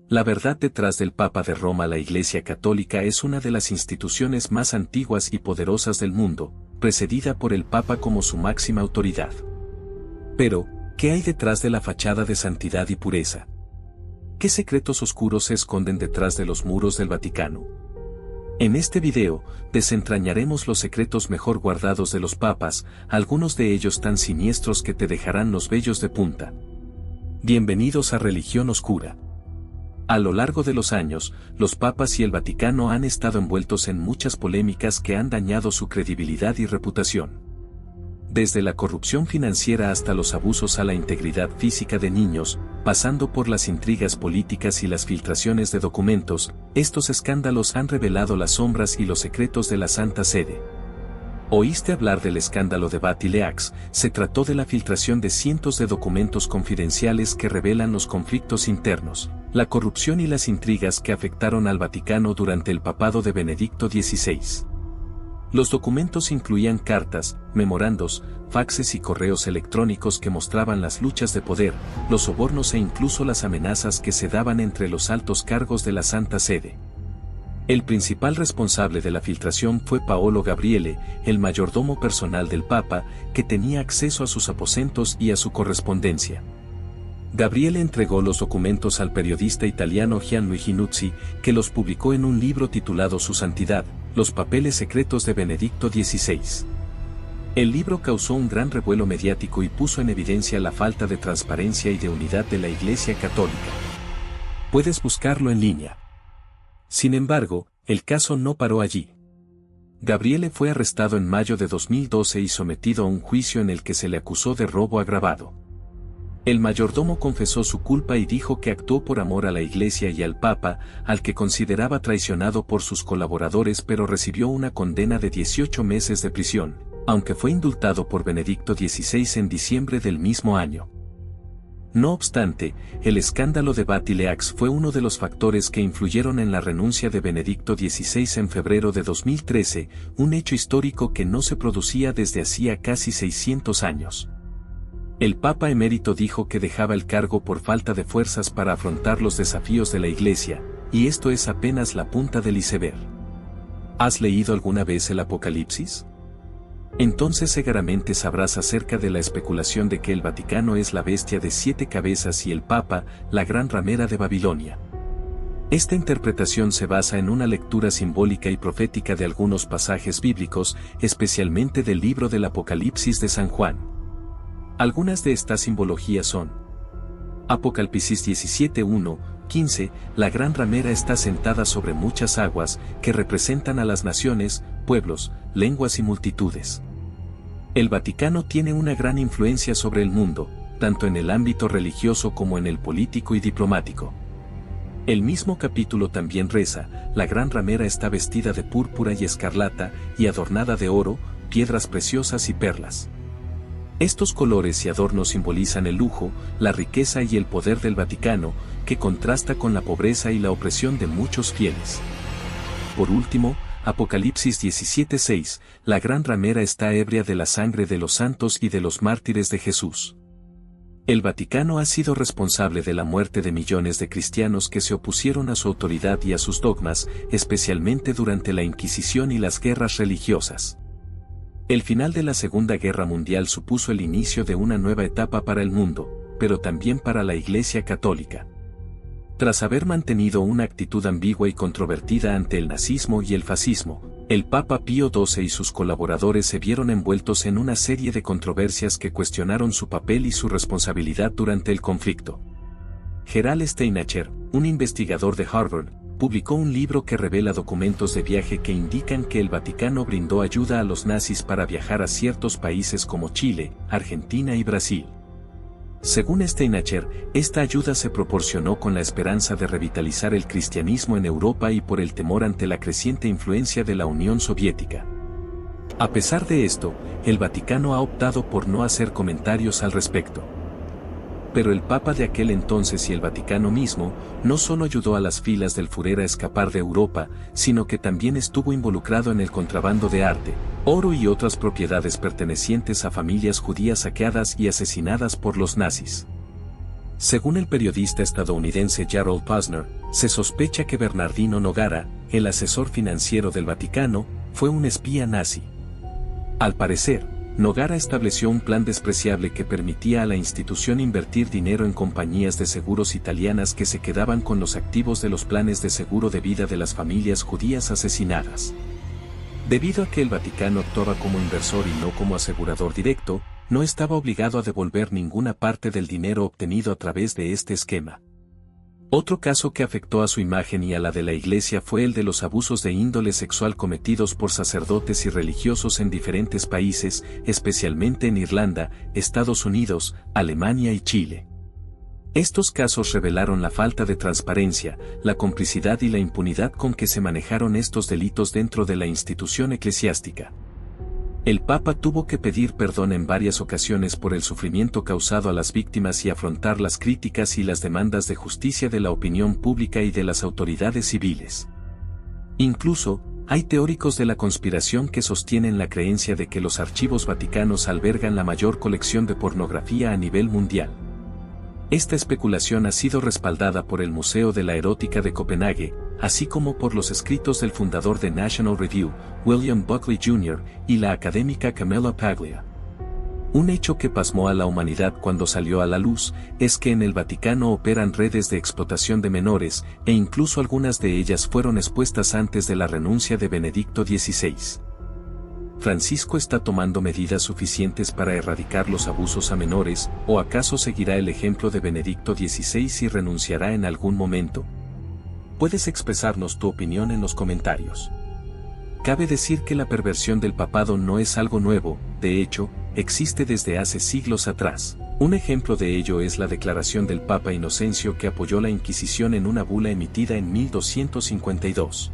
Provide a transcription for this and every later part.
La verdad detrás del Papa de Roma. La Iglesia Católica es una de las instituciones más antiguas y poderosas del mundo, precedida por el Papa como su máxima autoridad. Pero, ¿qué hay detrás de la fachada de santidad y pureza? ¿Qué secretos oscuros se esconden detrás de los muros del Vaticano? En este video, desentrañaremos los secretos mejor guardados de los papas, algunos de ellos tan siniestros que te dejarán los vellos de punta. Bienvenidos a Religión Oscura. A lo largo de los años, los papas y el Vaticano han estado envueltos en muchas polémicas que han dañado su credibilidad y reputación. Desde la corrupción financiera hasta los abusos a la integridad física de niños, pasando por las intrigas políticas y las filtraciones de documentos, estos escándalos han revelado las sombras y los secretos de la Santa Sede. ¿Oíste hablar del escándalo de Batileaks? Se trató de la filtración de cientos de documentos confidenciales que revelan los conflictos internos, la corrupción y las intrigas que afectaron al Vaticano durante el papado de Benedicto XVI. Los documentos incluían cartas, memorandos, faxes y correos electrónicos que mostraban las luchas de poder, los sobornos e incluso las amenazas que se daban entre los altos cargos de la Santa Sede. El principal responsable de la filtración fue Paolo Gabriele, el mayordomo personal del Papa, que tenía acceso a sus aposentos y a su correspondencia. Gabriele entregó los documentos al periodista italiano Gianluigi Nuzzi, que los publicó en un libro titulado Su Santidad, Los papeles secretos de Benedicto XVI. El libro causó un gran revuelo mediático y puso en evidencia la falta de transparencia y de unidad de la Iglesia Católica. Puedes buscarlo en línea. Sin embargo, el caso no paró allí. Gabriele fue arrestado en mayo de 2012 y sometido a un juicio en el que se le acusó de robo agravado. El mayordomo confesó su culpa y dijo que actuó por amor a la Iglesia y al Papa, al que consideraba traicionado por sus colaboradores, pero recibió una condena de 18 meses de prisión, aunque fue indultado por Benedicto XVI en diciembre del mismo año. No obstante, el escándalo de Batileaks fue uno de los factores que influyeron en la renuncia de Benedicto XVI en febrero de 2013, un hecho histórico que no se producía desde hacía casi 600 años. El Papa emérito dijo que dejaba el cargo por falta de fuerzas para afrontar los desafíos de la Iglesia, y esto es apenas la punta del iceberg. ¿Has leído alguna vez el Apocalipsis? Entonces seguramente sabrás acerca de la especulación de que el Vaticano es la bestia de 7 cabezas y el Papa, la gran ramera de Babilonia. Esta interpretación se basa en una lectura simbólica y profética de algunos pasajes bíblicos, especialmente del libro del Apocalipsis de San Juan. Algunas de estas simbologías son: Apocalipsis 17:1, 15, la gran ramera está sentada sobre muchas aguas, que representan a las naciones, pueblos, lenguas y multitudes. El Vaticano tiene una gran influencia sobre el mundo, tanto en el ámbito religioso como en el político y diplomático. El mismo capítulo también reza: la gran ramera está vestida de púrpura y escarlata, y adornada de oro, piedras preciosas y perlas. Estos colores y adornos simbolizan el lujo, la riqueza y el poder del Vaticano, que contrasta con la pobreza y la opresión de muchos fieles. Por último, Apocalipsis 17:6, la gran ramera está ebria de la sangre de los santos y de los mártires de Jesús. El Vaticano ha sido responsable de la muerte de millones de cristianos que se opusieron a su autoridad y a sus dogmas, especialmente durante la Inquisición y las guerras religiosas. El final de la Segunda Guerra Mundial supuso el inicio de una nueva etapa para el mundo, pero también para la Iglesia Católica. Tras haber mantenido una actitud ambigua y controvertida ante el nazismo y el fascismo, el Papa Pío XII y sus colaboradores se vieron envueltos en una serie de controversias que cuestionaron su papel y su responsabilidad durante el conflicto. Gerald Steinacher, un investigador de Harvard, publicó un libro que revela documentos de viaje que indican que el Vaticano brindó ayuda a los nazis para viajar a ciertos países como Chile, Argentina y Brasil. Según Steinacher, esta ayuda se proporcionó con la esperanza de revitalizar el cristianismo en Europa y por el temor ante la creciente influencia de la Unión Soviética. A pesar de esto, el Vaticano ha optado por no hacer comentarios al respecto. Pero el Papa de aquel entonces y el Vaticano mismo, no solo ayudó a las filas del Führer a escapar de Europa, sino que también estuvo involucrado en el contrabando de arte, oro y otras propiedades pertenecientes a familias judías saqueadas y asesinadas por los nazis. Según el periodista estadounidense Gerald Posner, se sospecha que Bernardino Nogara, el asesor financiero del Vaticano, fue un espía nazi. Al parecer, Nogara estableció un plan despreciable que permitía a la institución invertir dinero en compañías de seguros italianas que se quedaban con los activos de los planes de seguro de vida de las familias judías asesinadas. Debido a que el Vaticano actuaba como inversor y no como asegurador directo, no estaba obligado a devolver ninguna parte del dinero obtenido a través de este esquema. Otro caso que afectó a su imagen y a la de la Iglesia fue el de los abusos de índole sexual cometidos por sacerdotes y religiosos en diferentes países, especialmente en Irlanda, Estados Unidos, Alemania y Chile. Estos casos revelaron la falta de transparencia, la complicidad y la impunidad con que se manejaron estos delitos dentro de la institución eclesiástica. El Papa tuvo que pedir perdón en varias ocasiones por el sufrimiento causado a las víctimas y afrontar las críticas y las demandas de justicia de la opinión pública y de las autoridades civiles. Incluso, hay teóricos de la conspiración que sostienen la creencia de que los archivos vaticanos albergan la mayor colección de pornografía a nivel mundial. Esta especulación ha sido respaldada por el Museo de la Erótica de Copenhague, así como por los escritos del fundador de National Review, William Buckley Jr., y la académica Camilla Paglia. Un hecho que pasmó a la humanidad cuando salió a la luz es que en el Vaticano operan redes de explotación de menores, e incluso algunas de ellas fueron expuestas antes de la renuncia de Benedicto XVI. ¿Francisco está tomando medidas suficientes para erradicar los abusos a menores, o acaso seguirá el ejemplo de Benedicto XVI y renunciará en algún momento? Puedes expresarnos tu opinión en los comentarios. Cabe decir que la perversión del papado no es algo nuevo, de hecho, existe desde hace siglos atrás. Un ejemplo de ello es la declaración del Papa Inocencio que apoyó la Inquisición en una bula emitida en 1252.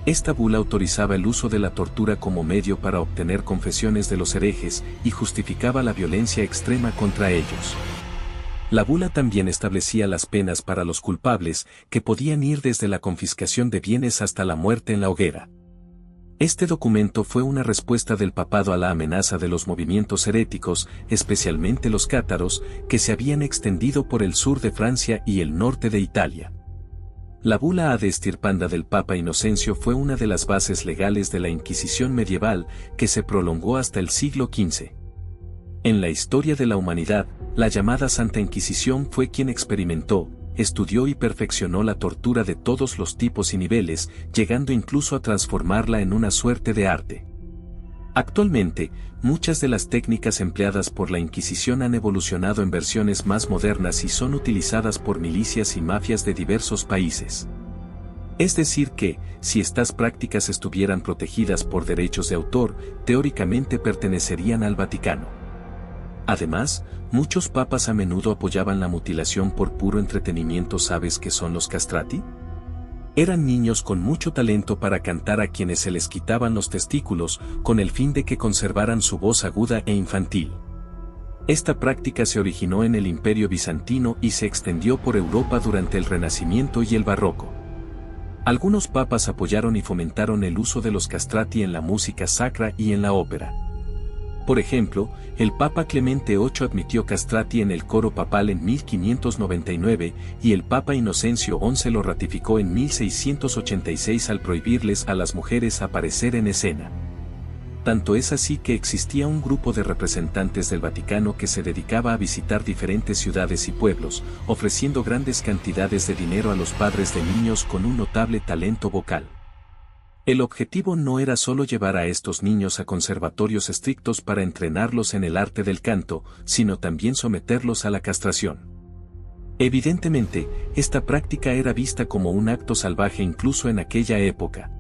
Esta bula autorizaba el uso de la tortura como medio para obtener confesiones de los herejes y justificaba la violencia extrema contra ellos. La bula también establecía las penas para los culpables, que podían ir desde la confiscación de bienes hasta la muerte en la hoguera. Este documento fue una respuesta del papado a la amenaza de los movimientos heréticos, especialmente los cátaros, que se habían extendido por el sur de Francia y el norte de Italia. La bula ad estirpanda del Papa Inocencio fue una de las bases legales de la Inquisición medieval, que se prolongó hasta el siglo XV. En la historia de la humanidad, la llamada Santa Inquisición fue quien experimentó, estudió y perfeccionó la tortura de todos los tipos y niveles, llegando incluso a transformarla en una suerte de arte. Actualmente, muchas de las técnicas empleadas por la Inquisición han evolucionado en versiones más modernas y son utilizadas por milicias y mafias de diversos países. Es decir que, si estas prácticas estuvieran protegidas por derechos de autor, teóricamente pertenecerían al Vaticano. Además, muchos papas a menudo apoyaban la mutilación por puro entretenimiento. ¿Sabes qué son los castrati? Eran niños con mucho talento para cantar a quienes se les quitaban los testículos, con el fin de que conservaran su voz aguda e infantil. Esta práctica se originó en el Imperio Bizantino y se extendió por Europa durante el Renacimiento y el Barroco. Algunos papas apoyaron y fomentaron el uso de los castrati en la música sacra y en la ópera. Por ejemplo, el Papa Clemente VIII admitió castrati en el coro papal en 1599 y el Papa Inocencio XI lo ratificó en 1686 al prohibirles a las mujeres aparecer en escena. Tanto es así que existía un grupo de representantes del Vaticano que se dedicaba a visitar diferentes ciudades y pueblos, ofreciendo grandes cantidades de dinero a los padres de niños con un notable talento vocal. El objetivo no era solo llevar a estos niños a conservatorios estrictos para entrenarlos en el arte del canto, sino también someterlos a la castración. Evidentemente, esta práctica era vista como un acto salvaje incluso en aquella época.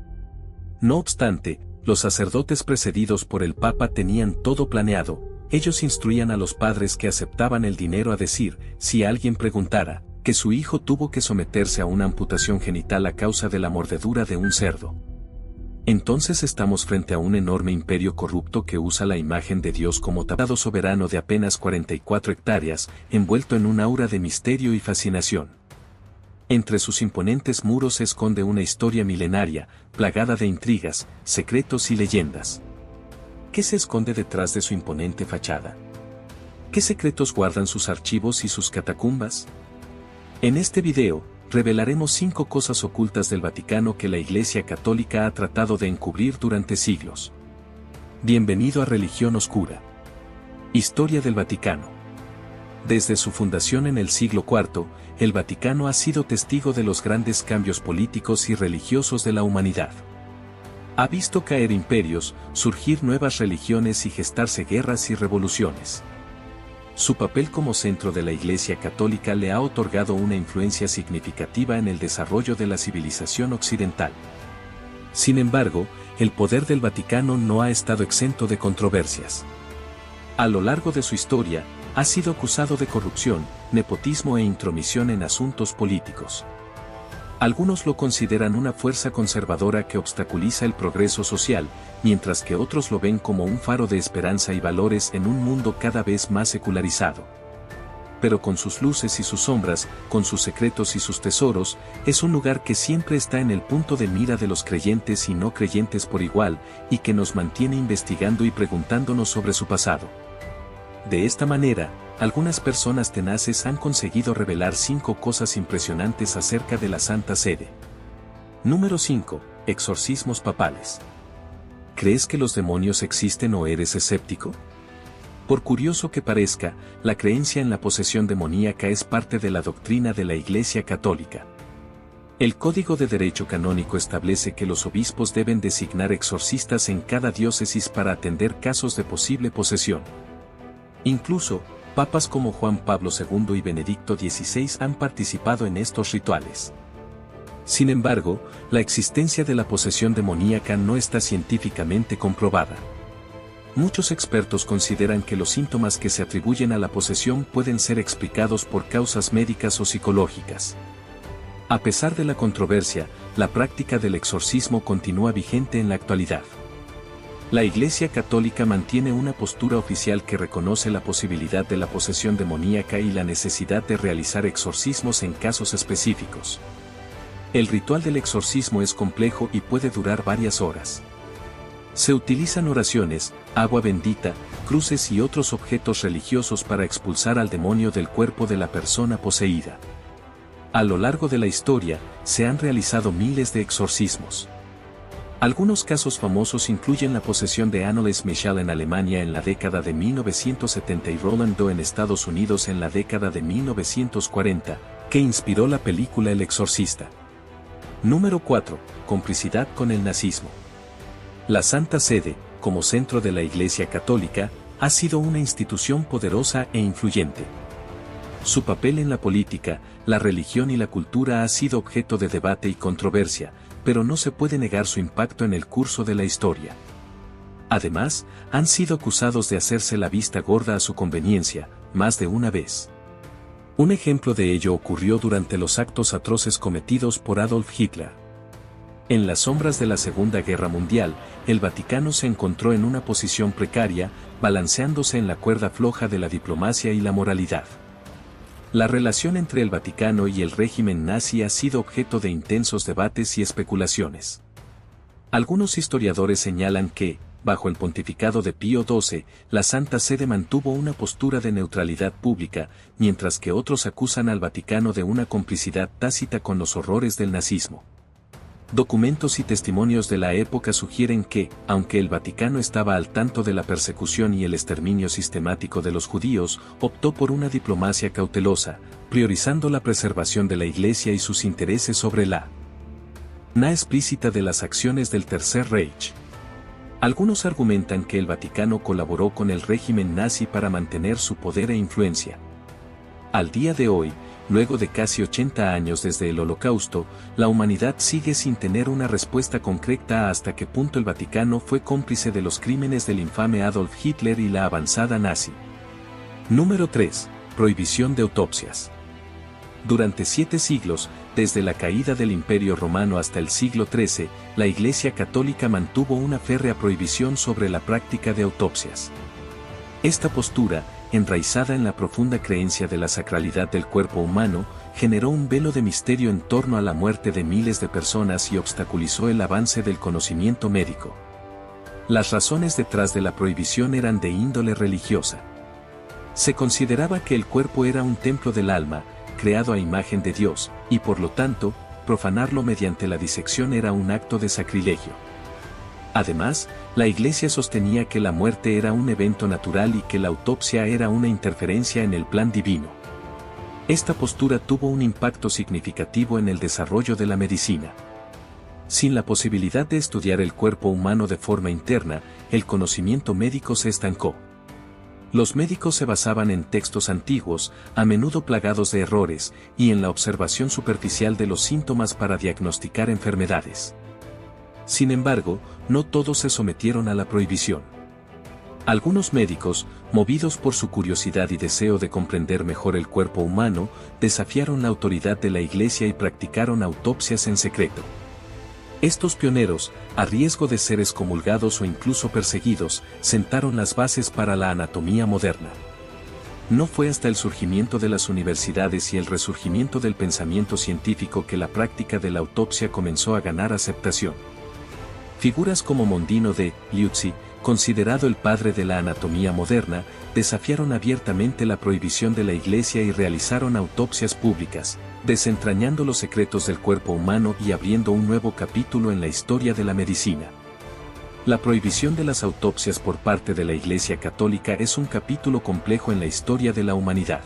No obstante, los sacerdotes precedidos por el Papa tenían todo planeado. Ellos instruían a los padres que aceptaban el dinero a decir, si alguien preguntara, que su hijo tuvo que someterse a una amputación genital a causa de la mordedura de un cerdo. Entonces estamos frente a un enorme imperio corrupto que usa la imagen de Dios como tapado soberano de apenas 44 hectáreas, envuelto en un aura de misterio y fascinación. Entre sus imponentes muros se esconde una historia milenaria, plagada de intrigas, secretos y leyendas. ¿Qué se esconde detrás de su imponente fachada? ¿Qué secretos guardan sus archivos y sus catacumbas? En este video, revelaremos 5 cosas ocultas del Vaticano que la Iglesia Católica ha tratado de encubrir durante siglos. Bienvenido a Religión Oscura. Historia del Vaticano. Desde su fundación en el siglo IV, el Vaticano ha sido testigo de los grandes cambios políticos y religiosos de la humanidad. Ha visto caer imperios, surgir nuevas religiones y gestarse guerras y revoluciones. Su papel como centro de la Iglesia Católica le ha otorgado una influencia significativa en el desarrollo de la civilización occidental. Sin embargo, el poder del Vaticano no ha estado exento de controversias. A lo largo de su historia, ha sido acusado de corrupción, nepotismo e intromisión en asuntos políticos. Algunos lo consideran una fuerza conservadora que obstaculiza el progreso social, mientras que otros lo ven como un faro de esperanza y valores en un mundo cada vez más secularizado. Pero con sus luces y sus sombras, con sus secretos y sus tesoros, es un lugar que siempre está en el punto de mira de los creyentes y no creyentes por igual, y que nos mantiene investigando y preguntándonos sobre su pasado. De esta manera, algunas personas tenaces han conseguido revelar 5 cosas impresionantes acerca de la Santa Sede. Número 5. Exorcismos papales. ¿Crees que los demonios existen o eres escéptico? Por curioso que parezca, la creencia en la posesión demoníaca es parte de la doctrina de la Iglesia Católica. El Código de Derecho Canónico establece que los obispos deben designar exorcistas en cada diócesis para atender casos de posible posesión. Incluso, papas como Juan Pablo II y Benedicto XVI han participado en estos rituales. Sin embargo, la existencia de la posesión demoníaca no está científicamente comprobada. Muchos expertos consideran que los síntomas que se atribuyen a la posesión pueden ser explicados por causas médicas o psicológicas. A pesar de la controversia, la práctica del exorcismo continúa vigente en la actualidad. La Iglesia Católica mantiene una postura oficial que reconoce la posibilidad de la posesión demoníaca y la necesidad de realizar exorcismos en casos específicos. El ritual del exorcismo es complejo y puede durar varias horas. Se utilizan oraciones, agua bendita, cruces y otros objetos religiosos para expulsar al demonio del cuerpo de la persona poseída. A lo largo de la historia, se han realizado miles de exorcismos. Algunos casos famosos incluyen la posesión de Annelies Michel en Alemania en la década de 1970 y Roland Doe en Estados Unidos en la década de 1940, que inspiró la película El Exorcista. Número 4. Complicidad con el nazismo. La Santa Sede, como centro de la Iglesia Católica, ha sido una institución poderosa e influyente. Su papel en la política, la religión y la cultura ha sido objeto de debate y controversia, pero no se puede negar su impacto en el curso de la historia. Además, han sido acusados de hacerse la vista gorda a su conveniencia, más de una vez. Un ejemplo de ello ocurrió durante los actos atroces cometidos por Adolf Hitler. En las sombras de la Segunda Guerra Mundial, el Vaticano se encontró en una posición precaria, balanceándose en la cuerda floja de la diplomacia y la moralidad. La relación entre el Vaticano y el régimen nazi ha sido objeto de intensos debates y especulaciones. Algunos historiadores señalan que, bajo el pontificado de Pío XII, la Santa Sede mantuvo una postura de neutralidad pública, mientras que otros acusan al Vaticano de una complicidad tácita con los horrores del nazismo. Documentos y testimonios de la época sugieren que, aunque el Vaticano estaba al tanto de la persecución y el exterminio sistemático de los judíos, optó por una diplomacia cautelosa, priorizando la preservación de la Iglesia y sus intereses sobre la explícita de las acciones del Tercer Reich. Algunos argumentan que el Vaticano colaboró con el régimen nazi para mantener su poder e influencia. Al día de hoy, luego de casi 80 años desde el Holocausto, la humanidad sigue sin tener una respuesta concreta a hasta qué punto el Vaticano fue cómplice de los crímenes del infame Adolf Hitler y la avanzada nazi. Número 3. Prohibición de autopsias. Durante 7 siglos, desde la caída del Imperio Romano hasta el siglo XIII, la Iglesia Católica mantuvo una férrea prohibición sobre la práctica de autopsias. Esta postura, enraizada en la profunda creencia de la sacralidad del cuerpo humano, generó un velo de misterio en torno a la muerte de miles de personas y obstaculizó el avance del conocimiento médico. Las razones detrás de la prohibición eran de índole religiosa. Se consideraba que el cuerpo era un templo del alma, creado a imagen de Dios, y por lo tanto, profanarlo mediante la disección era un acto de sacrilegio. Además, la Iglesia sostenía que la muerte era un evento natural y que la autopsia era una interferencia en el plan divino. Esta postura tuvo un impacto significativo en el desarrollo de la medicina. Sin la posibilidad de estudiar el cuerpo humano de forma interna, el conocimiento médico se estancó. Los médicos se basaban en textos antiguos, a menudo plagados de errores, y en la observación superficial de los síntomas para diagnosticar enfermedades. Sin embargo, no todos se sometieron a la prohibición. Algunos médicos, movidos por su curiosidad y deseo de comprender mejor el cuerpo humano, desafiaron la autoridad de la Iglesia y practicaron autopsias en secreto. Estos pioneros, a riesgo de ser excomulgados o incluso perseguidos, sentaron las bases para la anatomía moderna. No fue hasta el surgimiento de las universidades y el resurgimiento del pensamiento científico que la práctica de la autopsia comenzó a ganar aceptación. Figuras como Mondino de Liuzzi, considerado el padre de la anatomía moderna, desafiaron abiertamente la prohibición de la Iglesia y realizaron autopsias públicas, desentrañando los secretos del cuerpo humano y abriendo un nuevo capítulo en la historia de la medicina. La prohibición de las autopsias por parte de la Iglesia Católica es un capítulo complejo en la historia de la humanidad.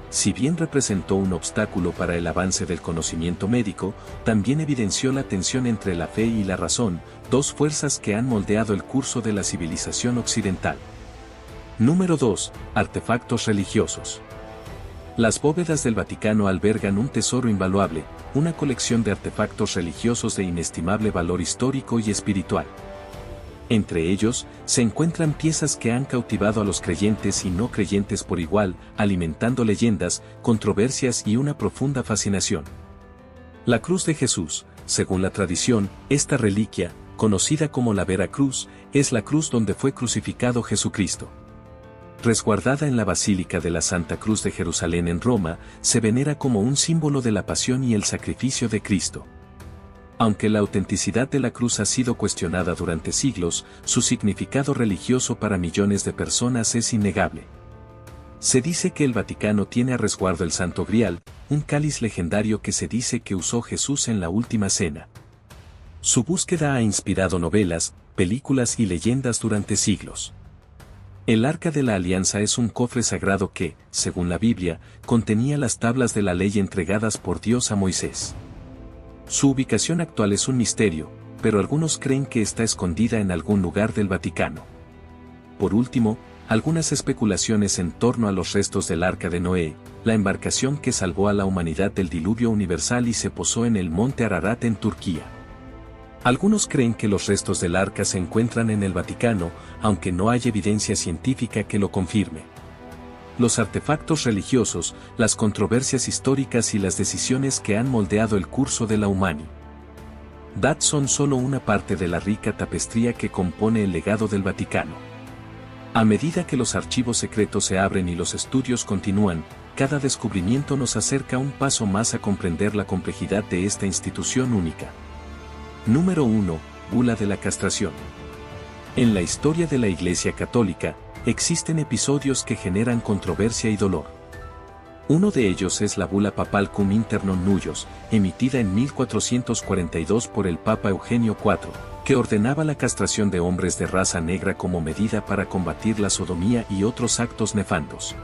Si bien representó un obstáculo para el avance del conocimiento médico, también evidenció la tensión entre la fe y la razón, dos fuerzas que han moldeado el curso de la civilización occidental. Número 2. Artefactos religiosos. Las bóvedas del Vaticano albergan un tesoro invaluable, una colección de artefactos religiosos de inestimable valor histórico y espiritual. Entre ellos, se encuentran piezas que han cautivado a los creyentes y no creyentes por igual, alimentando leyendas, controversias y una profunda fascinación. La cruz de Jesús, según la tradición, esta reliquia, conocida como la Vera Cruz, es la cruz donde fue crucificado Jesucristo. Resguardada en la Basílica de la Santa Cruz de Jerusalén en Roma, se venera como un símbolo de la pasión y el sacrificio de Cristo. Aunque la autenticidad de la cruz ha sido cuestionada durante siglos, su significado religioso para millones de personas es innegable. Se dice que el Vaticano tiene a resguardo el Santo Grial, un cáliz legendario que se dice que usó Jesús en la Última Cena. Su búsqueda ha inspirado novelas, películas y leyendas durante siglos. El Arca de la Alianza es un cofre sagrado que, según la Biblia, contenía las tablas de la ley entregadas por Dios a Moisés. Su ubicación actual es un misterio, pero algunos creen que está escondida en algún lugar del Vaticano. Por último, algunas especulaciones en torno a los restos del Arca de Noé, la embarcación que salvó a la humanidad del diluvio universal y se posó en el monte Ararat en Turquía. Algunos creen que los restos del arca se encuentran en el Vaticano, aunque no hay evidencia científica que lo confirme. Los artefactos religiosos, las controversias históricas y las decisiones que han moldeado el curso de la humanidad son solo una parte de la rica tapestría que compone el legado del Vaticano. A medida que los archivos secretos se abren y los estudios continúan, cada descubrimiento nos acerca un paso más a comprender la complejidad de esta institución única. Número 1. Bula de la castración. En la historia de la Iglesia Católica, existen episodios que generan controversia y dolor. Uno de ellos es la bula papal Cum Internom Nullos, emitida en 1442 por el Papa Eugenio IV, que ordenaba la castración de hombres de raza negra como medida para combatir la sodomía y otros actos nefandos.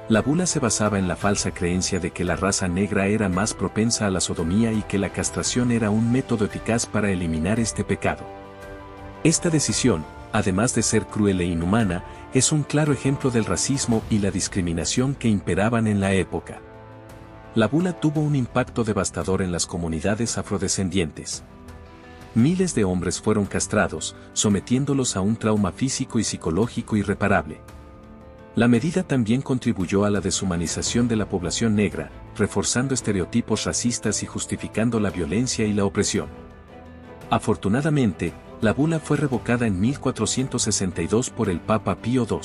La bula se basaba en la falsa creencia de que la raza negra era más propensa a la sodomía y que la castración era un método eficaz para eliminar este pecado. Esta decisión, además de ser cruel e inhumana, es un claro ejemplo del racismo y la discriminación que imperaban en la época. La bula tuvo un impacto devastador en las comunidades afrodescendientes. Miles de hombres fueron castrados, sometiéndolos a un trauma físico y psicológico irreparable. La medida también contribuyó a la deshumanización de la población negra, reforzando estereotipos racistas y justificando la violencia y la opresión. Afortunadamente, la bula fue revocada en 1462 por el Papa Pío II.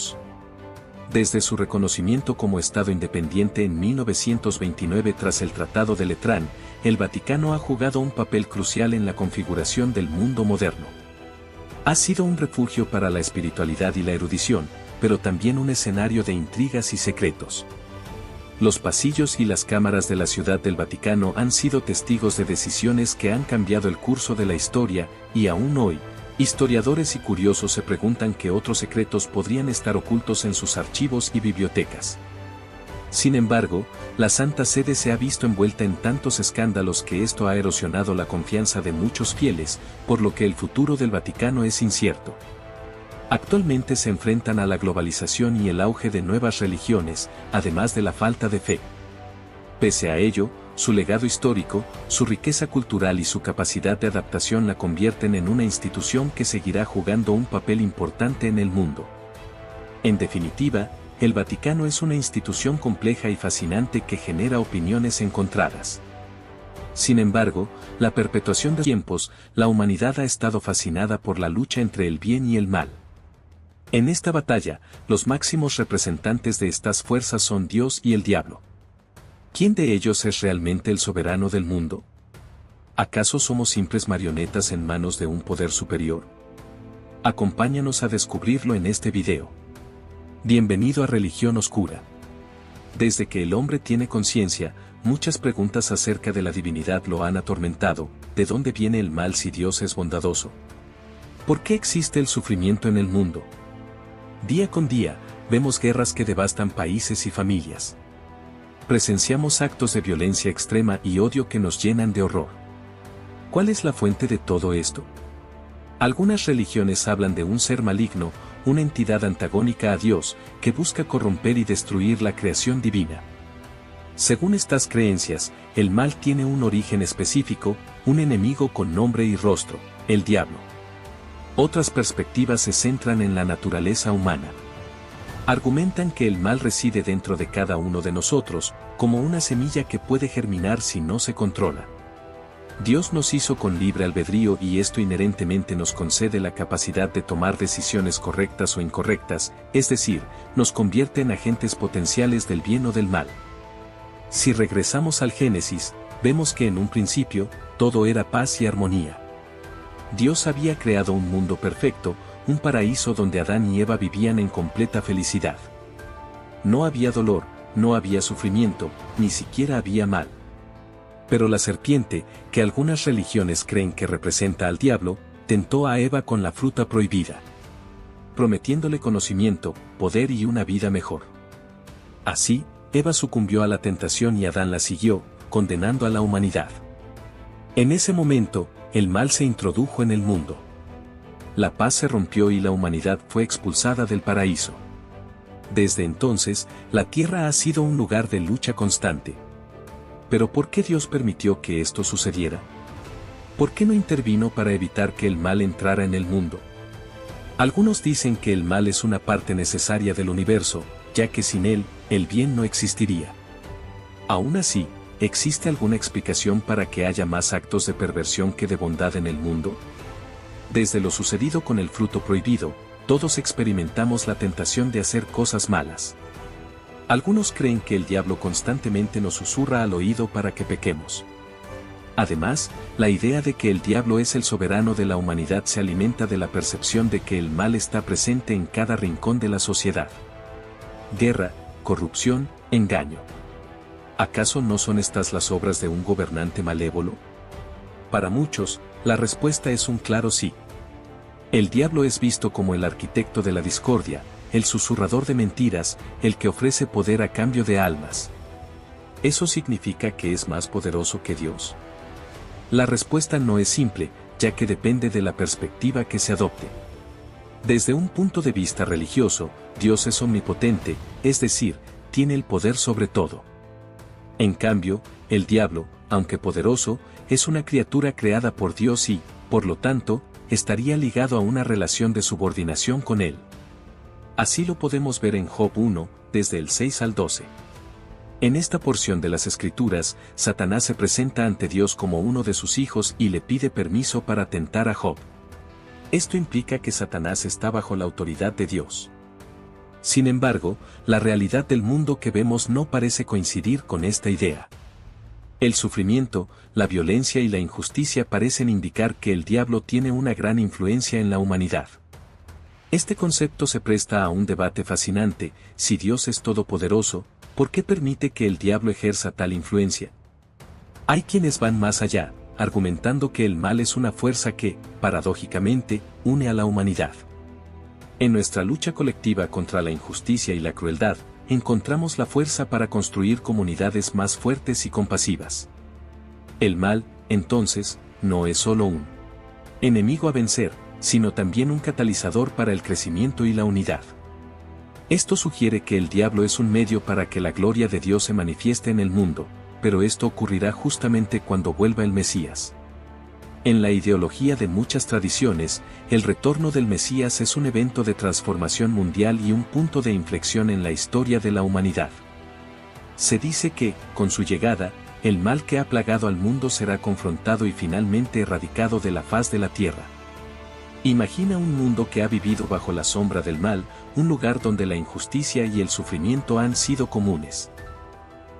Desde su reconocimiento como Estado independiente en 1929 tras el Tratado de Letrán, el Vaticano ha jugado un papel crucial en la configuración del mundo moderno. Ha sido un refugio para la espiritualidad y la erudición, pero también un escenario de intrigas y secretos. Los pasillos y las cámaras de la Ciudad del Vaticano han sido testigos de decisiones que han cambiado el curso de la historia, y aún hoy, historiadores y curiosos se preguntan qué otros secretos podrían estar ocultos en sus archivos y bibliotecas. Sin embargo, la Santa Sede se ha visto envuelta en tantos escándalos que esto ha erosionado la confianza de muchos fieles, por lo que el futuro del Vaticano es incierto. Actualmente se enfrentan a la globalización y el auge de nuevas religiones, además de la falta de fe. Pese a ello, su legado histórico, su riqueza cultural y su capacidad de adaptación la convierten en una institución que seguirá jugando un papel importante en el mundo. En definitiva, el Vaticano es una institución compleja y fascinante que genera opiniones encontradas. Sin embargo, la perpetuación de tiempos, la humanidad ha estado fascinada por la lucha entre el bien y el mal. En esta batalla, los máximos representantes de estas fuerzas son Dios y el diablo. ¿Quién de ellos es realmente el soberano del mundo? ¿Acaso somos simples marionetas en manos de un poder superior? Acompáñanos a descubrirlo en este video. Bienvenido a Religión Oscura. Desde que el hombre tiene conciencia, muchas preguntas acerca de la divinidad lo han atormentado. ¿De dónde viene el mal si Dios es bondadoso? ¿Por qué existe el sufrimiento en el mundo? Día con día, vemos guerras que devastan países y familias. Presenciamos actos de violencia extrema y odio que nos llenan de horror. ¿Cuál es la fuente de todo esto? Algunas religiones hablan de un ser maligno, una entidad antagónica a Dios, que busca corromper y destruir la creación divina. Según estas creencias, el mal tiene un origen específico, un enemigo con nombre y rostro, el diablo. Otras perspectivas se centran en la naturaleza humana. Argumentan que el mal reside dentro de cada uno de nosotros, como una semilla que puede germinar si no se controla. Dios nos hizo con libre albedrío y esto inherentemente nos concede la capacidad de tomar decisiones correctas o incorrectas, es decir, nos convierte en agentes potenciales del bien o del mal. Si regresamos al Génesis, vemos que en un principio, todo era paz y armonía. Dios había creado un mundo perfecto, un paraíso donde Adán y Eva vivían en completa felicidad. No había dolor, no había sufrimiento, ni siquiera había mal. Pero la serpiente, que algunas religiones creen que representa al diablo, tentó a Eva con la fruta prohibida, prometiéndole conocimiento, poder y una vida mejor. Así, Eva sucumbió a la tentación y Adán la siguió, condenando a la humanidad. En ese momento, el mal se introdujo en el mundo. La paz se rompió y la humanidad fue expulsada del paraíso. Desde entonces, la tierra ha sido un lugar de lucha constante. ¿Pero por qué Dios permitió que esto sucediera? ¿Por qué no intervino para evitar que el mal entrara en el mundo? Algunos dicen que el mal es una parte necesaria del universo, ya que sin él, el bien no existiría. Aún así, ¿existe alguna explicación para que haya más actos de perversión que de bondad en el mundo? Desde lo sucedido con el fruto prohibido, todos experimentamos la tentación de hacer cosas malas. Algunos creen que el diablo constantemente nos susurra al oído para que pequemos. Además, la idea de que el diablo es el soberano de la humanidad se alimenta de la percepción de que el mal está presente en cada rincón de la sociedad. Guerra, corrupción, engaño. ¿Acaso no son estas las obras de un gobernante malévolo? Para muchos, la respuesta es un claro sí. El diablo es visto como el arquitecto de la discordia, el susurrador de mentiras, el que ofrece poder a cambio de almas. ¿Eso significa que es más poderoso que Dios? La respuesta no es simple, ya que depende de la perspectiva que se adopte. Desde un punto de vista religioso, Dios es omnipotente, es decir, tiene el poder sobre todo. En cambio, el diablo, aunque poderoso, es una criatura creada por Dios y, por lo tanto, estaría ligado a una relación de subordinación con él. Así lo podemos ver en Job 1, desde el 6 al 12. En esta porción de las Escrituras, Satanás se presenta ante Dios como uno de sus hijos y le pide permiso para tentar a Job. Esto implica que Satanás está bajo la autoridad de Dios. Sin embargo, la realidad del mundo que vemos no parece coincidir con esta idea. El sufrimiento, la violencia y la injusticia parecen indicar que el diablo tiene una gran influencia en la humanidad. Este concepto se presta a un debate fascinante: si Dios es todopoderoso, ¿por qué permite que el diablo ejerza tal influencia? Hay quienes van más allá, argumentando que el mal es una fuerza que, paradójicamente, une a la humanidad. En nuestra lucha colectiva contra la injusticia y la crueldad, encontramos la fuerza para construir comunidades más fuertes y compasivas. El mal, entonces, no es solo un enemigo a vencer, sino también un catalizador para el crecimiento y la unidad. Esto sugiere que el diablo es un medio para que la gloria de Dios se manifieste en el mundo, pero esto ocurrirá justamente cuando vuelva el Mesías. En la ideología de muchas tradiciones, el retorno del Mesías es un evento de transformación mundial y un punto de inflexión en la historia de la humanidad. Se dice que, con su llegada, el mal que ha plagado al mundo será confrontado y finalmente erradicado de la faz de la tierra. Imagina un mundo que ha vivido bajo la sombra del mal, un lugar donde la injusticia y el sufrimiento han sido comunes.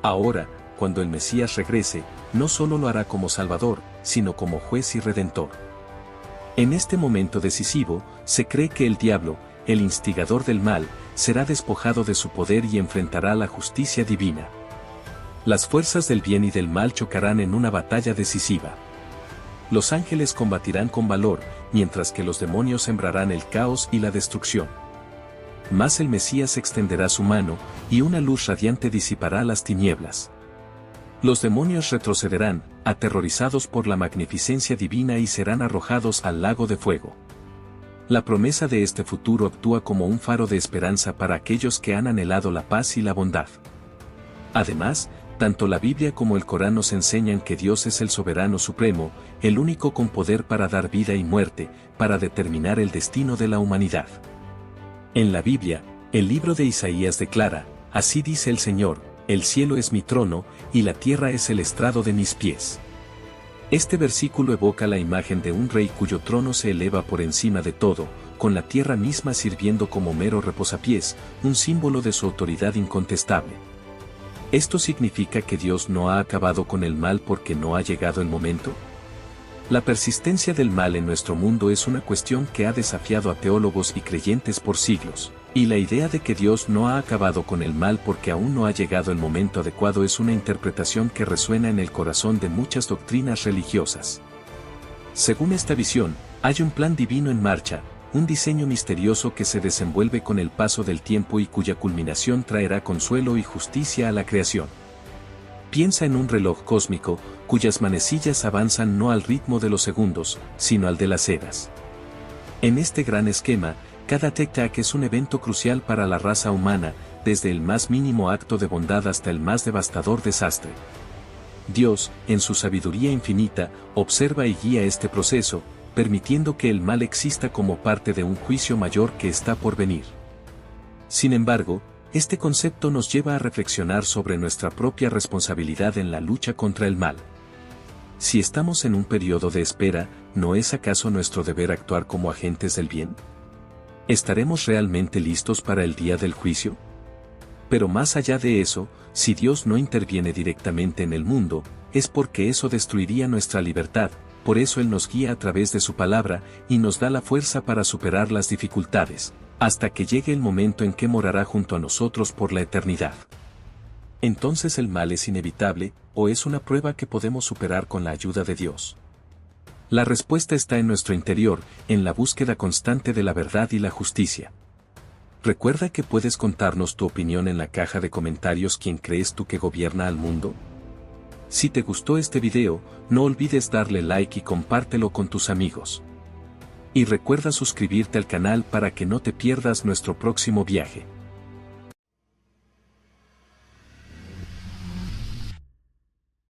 Ahora, cuando el Mesías regrese, no solo lo hará como Salvador, sino como juez y redentor. En este momento decisivo, se cree que el diablo, el instigador del mal, será despojado de su poder y enfrentará la justicia divina. Las fuerzas del bien y del mal chocarán en una batalla decisiva. Los ángeles combatirán con valor, mientras que los demonios sembrarán el caos y la destrucción. Mas el Mesías extenderá su mano, y una luz radiante disipará las tinieblas. Los demonios retrocederán, aterrorizados por la magnificencia divina, y serán arrojados al lago de fuego. La promesa de este futuro actúa como un faro de esperanza para aquellos que han anhelado la paz y la bondad. Además, tanto la Biblia como el Corán nos enseñan que Dios es el soberano supremo, el único con poder para dar vida y muerte, para determinar el destino de la humanidad. En la Biblia, el libro de Isaías declara: así dice el Señor, el cielo es mi trono, y la tierra es el estrado de mis pies. Este versículo evoca la imagen de un rey cuyo trono se eleva por encima de todo, con la tierra misma sirviendo como mero reposapiés, un símbolo de su autoridad incontestable. ¿Esto significa que Dios no ha acabado con el mal porque no ha llegado el momento? La persistencia del mal en nuestro mundo es una cuestión que ha desafiado a teólogos y creyentes por siglos, y la idea de que Dios no ha acabado con el mal porque aún no ha llegado el momento adecuado es una interpretación que resuena en el corazón de muchas doctrinas religiosas. Según esta visión, hay un plan divino en marcha, un diseño misterioso que se desenvuelve con el paso del tiempo y cuya culminación traerá consuelo y justicia a la creación. Piensa en un reloj cósmico, cuyas manecillas avanzan no al ritmo de los segundos, sino al de las eras. En este gran esquema, cada tic-tac es un evento crucial para la raza humana, desde el más mínimo acto de bondad hasta el más devastador desastre. Dios, en su sabiduría infinita, observa y guía este proceso, permitiendo que el mal exista como parte de un juicio mayor que está por venir. Sin embargo, este concepto nos lleva a reflexionar sobre nuestra propia responsabilidad en la lucha contra el mal. Si estamos en un periodo de espera, ¿no es acaso nuestro deber actuar como agentes del bien? ¿Estaremos realmente listos para el día del juicio? Pero más allá de eso, si Dios no interviene directamente en el mundo, es porque eso destruiría nuestra libertad. Por eso Él nos guía a través de su palabra y nos da la fuerza para superar las dificultades, hasta que llegue el momento en que morará junto a nosotros por la eternidad. Entonces, ¿el mal es inevitable, o es una prueba que podemos superar con la ayuda de Dios? La respuesta está en nuestro interior, en la búsqueda constante de la verdad y la justicia. Recuerda que puedes contarnos tu opinión en la caja de comentarios. ¿Quién crees tú que gobierna al mundo? Si te gustó este video, no olvides darle like y compártelo con tus amigos. Y recuerda suscribirte al canal para que no te pierdas nuestro próximo viaje.